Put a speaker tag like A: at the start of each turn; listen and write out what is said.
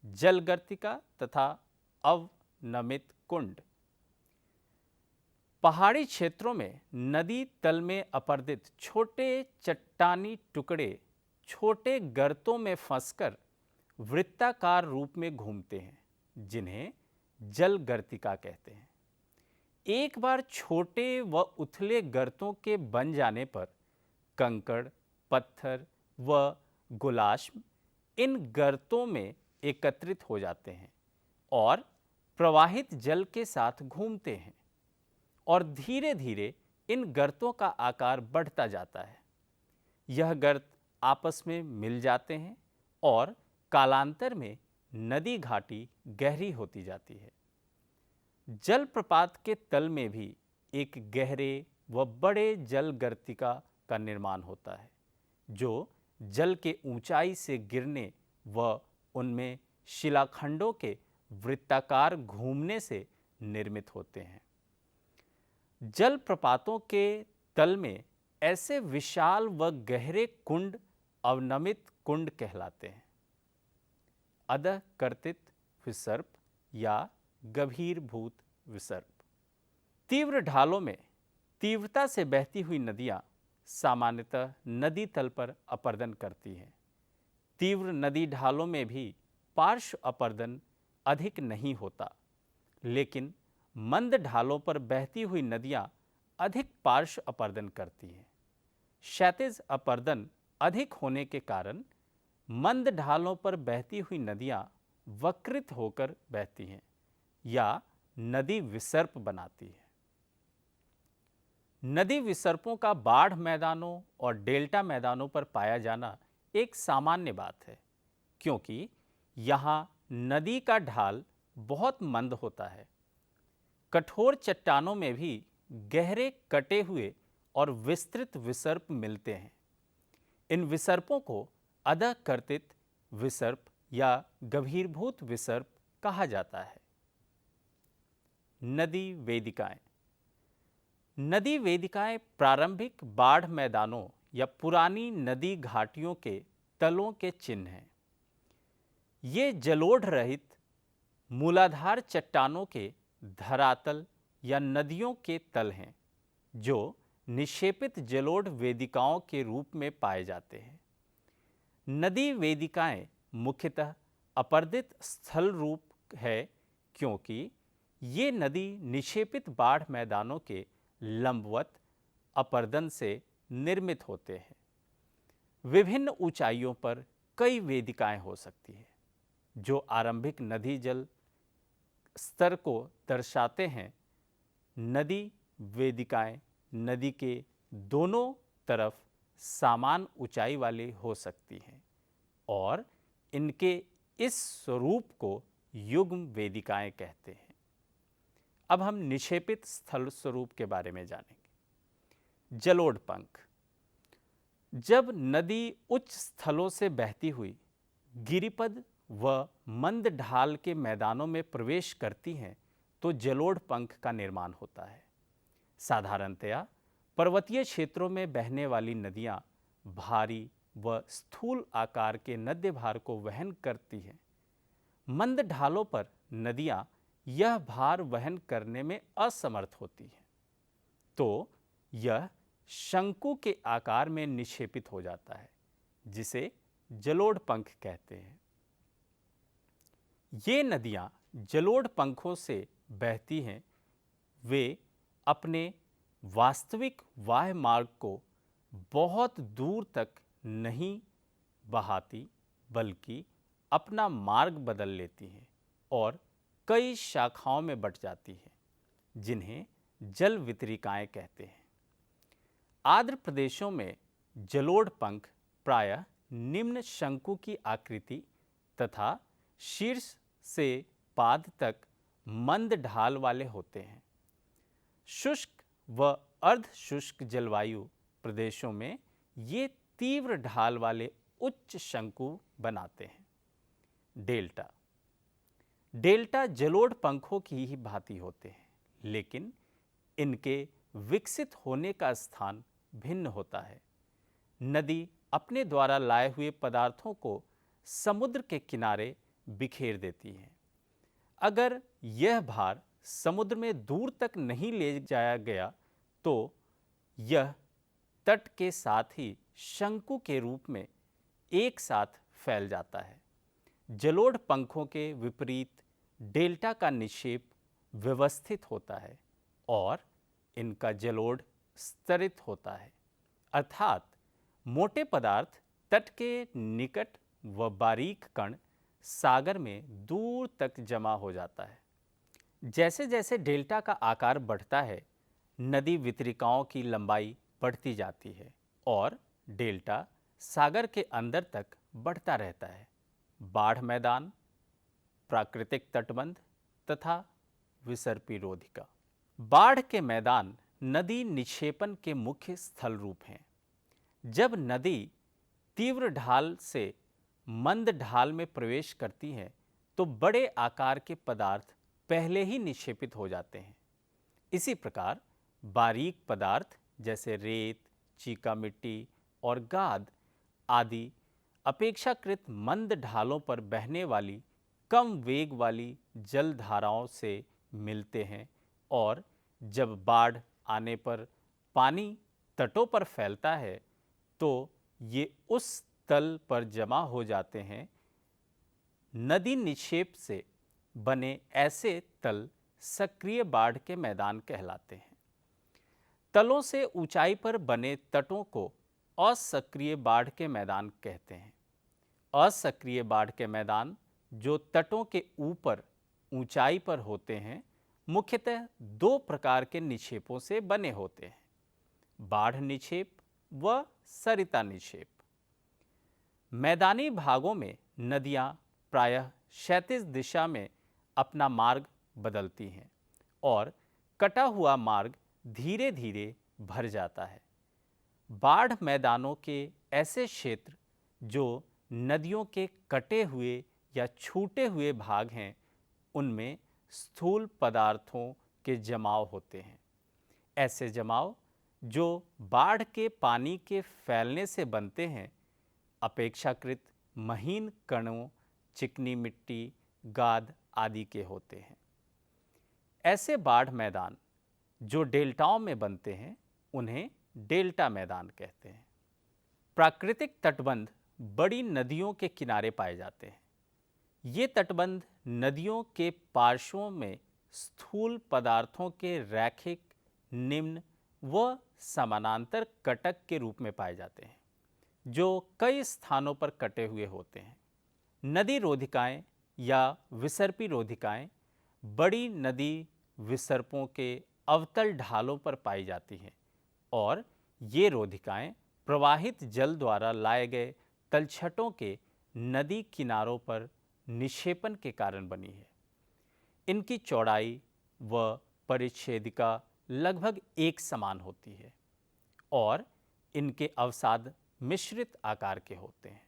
A: जलगर्तिका तथा अवनमित कुंड। पहाड़ी क्षेत्रों में नदी तल में अपरदित छोटे चट्टानी टुकड़े छोटे गर्तों में फंसकर वृत्ताकार रूप में घूमते हैं, जिन्हें जलगर्तिका कहते हैं। एक बार छोटे व उथले गर्तों के बन जाने पर कंकड़, पत्थर व गुलाश्म इन गर्तों में एकत्रित हो जाते हैं और प्रवाहित जल के साथ घूमते हैं और धीरे धीरे इन गर्तों का आकार बढ़ता जाता है। यह गर्त आपस में मिल जाते हैं और कालांतर में नदी घाटी गहरी होती जाती है। जलप्रपात के तल में भी एक गहरे व बड़े जलगर्तिका का निर्माण होता है, जो जल के ऊंचाई से गिरने व उनमें शिलाखंडों के वृत्ताकार घूमने से निर्मित होते हैं। जलप्रपातों के तल में ऐसे विशाल व गहरे कुंड अवनमित कुंड कहलाते हैं। अधःकर्तित विसर्प या गभीरभूत विसर्प। तीव्र ढालों में तीव्रता से बहती हुई नदियां सामान्यतः नदी तल पर अपरदन करती हैं। तीव्र नदी ढालों में भी पार्श्व अपरदन अधिक नहीं होता, लेकिन मंद ढालों पर बहती हुई नदियां अधिक पार्श्व अपरदन करती हैं। क्षैतिज अपरदन अधिक होने के कारण मंद ढालों पर बहती हुई नदियां वक्रित होकर बहती हैं या नदी विसर्प बनाती है। नदी विसर्पों का बाढ़ मैदानों और डेल्टा मैदानों पर पाया जाना एक सामान्य बात है, क्योंकि यहाँ नदी का ढाल बहुत मंद होता है। कठोर चट्टानों में भी गहरे कटे हुए और विस्तृत विसर्प मिलते हैं। इन विसर्पों को अधःकर्तित विसर्प या गभीरभूत विसर्प कहा जाता है। नदी वेदिकाएं। नदी वेदिकाएं प्रारंभिक बाढ़ मैदानों या पुरानी नदी घाटियों के तलों के चिन्ह हैं। ये जलोढ़ रहित मूलाधार चट्टानों के धरातल या नदियों के तल हैं, जो निक्षेपित जलोढ़ वेदिकाओं के रूप में पाए जाते हैं। नदी वेदिकाएं मुख्यतः अपरदित स्थल रूप है, क्योंकि ये नदी निक्षेपित बाढ़ मैदानों के लंबवत अपरदन से निर्मित होते हैं। विभिन्न ऊंचाइयों पर कई वेदिकाएं हो सकती हैं, जो आरंभिक नदी जल स्तर को दर्शाते हैं। नदी वेदिकाएं नदी के दोनों तरफ समान ऊंचाई वाली हो सकती हैं और इनके इस स्वरूप को युग्म वेदिकाएं कहते हैं। अब हम निक्षेपित स्थल स्वरूप के बारे में जानेंगे। जलोढ़ पंख। जब नदी उच्च स्थलों से बहती हुई गिरिपद व मंद ढाल के मैदानों में प्रवेश करती हैं, तो जलोढ़ पंख का निर्माण होता है। साधारणतया पर्वतीय क्षेत्रों में बहने वाली नदियां भारी व स्थूल आकार के नद्य भार को वहन करती हैं। मंद ढालों पर नदियां यह भार वहन करने में असमर्थ होती हैं, तो यह शंकु के आकार में निक्षेपित हो जाता है, जिसे जलोढ़ पंख कहते हैं। ये नदियां जलोढ़ पंखों से बहती हैं। वे अपने वास्तविक वाह्य मार्ग को बहुत दूर तक नहीं बहाती, बल्कि अपना मार्ग बदल लेती हैं और कई शाखाओं में बट जाती हैं, जिन्हें जल वितरिकाएं कहते हैं। आर्द्र प्रदेशों में जलोढ़ पंख प्रायः निम्न शंकु की आकृति तथा शीर्ष से पाद तक मंद ढाल वाले होते हैं। शुष्क व अर्ध शुष्क जलवायु प्रदेशों में ये तीव्र ढाल वाले उच्च शंकु बनाते हैं। डेल्टा। डेल्टा जलोढ़ पंखों की ही भांति होते हैं, लेकिन इनके विकसित होने का स्थान भिन्न होता है। नदी अपने द्वारा लाए हुए पदार्थों को समुद्र के किनारे बिखेर देती हैं। अगर यह भार समुद्र में दूर तक नहीं ले जाया गया तो यह तट के साथ ही शंकु के रूप में एक साथ फैल जाता है। जलोढ़ पंखों के विपरीत डेल्टा का निक्षेप व्यवस्थित होता है और इनका जलोढ़ स्तरित होता है, अर्थात मोटे पदार्थ तट के निकट व बारीक कण सागर में दूर तक जमा हो जाता है। जैसे जैसे डेल्टा का आकार बढ़ता है, नदी वितरिकाओं की लंबाई बढ़ती जाती है और डेल्टा सागर के अंदर तक बढ़ता रहता है। बाढ़ मैदान, प्राकृतिक तटबंध तथा विसर्पी रोधिका। बाढ़ के मैदान नदी निक्षेपण के मुख्य स्थल रूप हैं। जब नदी तीव्र ढाल से मंद ढाल में प्रवेश करती है तो बड़े आकार के पदार्थ पहले ही निक्षेपित हो जाते हैं। इसी प्रकार बारीक पदार्थ जैसे रेत, चीका मिट्टी और गाद आदि अपेक्षाकृत मंद ढालों पर बहने वाली कम वेग वाली जल धाराओं से मिलते हैं और जब बाढ़ आने पर पानी तटों पर फैलता है तो ये उस तल पर जमा हो जाते हैं। नदी निक्षेप से बने ऐसे तल सक्रिय बाढ़ के मैदान कहलाते हैं। तलों से ऊंचाई पर बने तटों को असक्रिय बाढ़ के मैदान कहते हैं। असक्रिय बाढ़ के मैदान जो तटों के ऊपर ऊंचाई पर होते हैं, मुख्यतः दो प्रकार के निक्षेपों से बने होते हैं, बाढ़ निक्षेप व सरिता निक्षेप। मैदानी भागों में नदियां प्रायः क्षैतिज दिशा में अपना मार्ग बदलती हैं और कटा हुआ मार्ग धीरे धीरे भर जाता है। बाढ़ मैदानों के ऐसे क्षेत्र जो नदियों के कटे हुए या छूटे हुए भाग हैं, उनमें स्थूल पदार्थों के जमाव होते हैं। ऐसे जमाव जो बाढ़ के पानी के फैलने से बनते हैं, अपेक्षाकृत महीन कणों, चिकनी मिट्टी, गाद आदि के होते हैं। ऐसे बाढ़ मैदान जो डेल्टाओं में बनते हैं, उन्हें डेल्टा मैदान कहते हैं। प्राकृतिक तटबंध बड़ी नदियों के किनारे पाए जाते हैं। ये तटबंध नदियों के पार्श्वों में स्थूल पदार्थों के रैखिक, निम्न व समानांतर कटक के रूप में पाए जाते हैं, जो कई स्थानों पर कटे हुए होते हैं। नदी रोधिकाएं या विसर्पी रोधिकाएं बड़ी नदी विसर्पों के अवतल ढालों पर पाई जाती हैं और ये रोधिकाएं प्रवाहित जल द्वारा लाए गए तलछटों के नदी किनारों पर निक्षेपण के कारण बनी है। इनकी चौड़ाई व परिच्छेदिका लगभग एक समान होती है और इनके अवसाद मिश्रित आकार के होते हैं।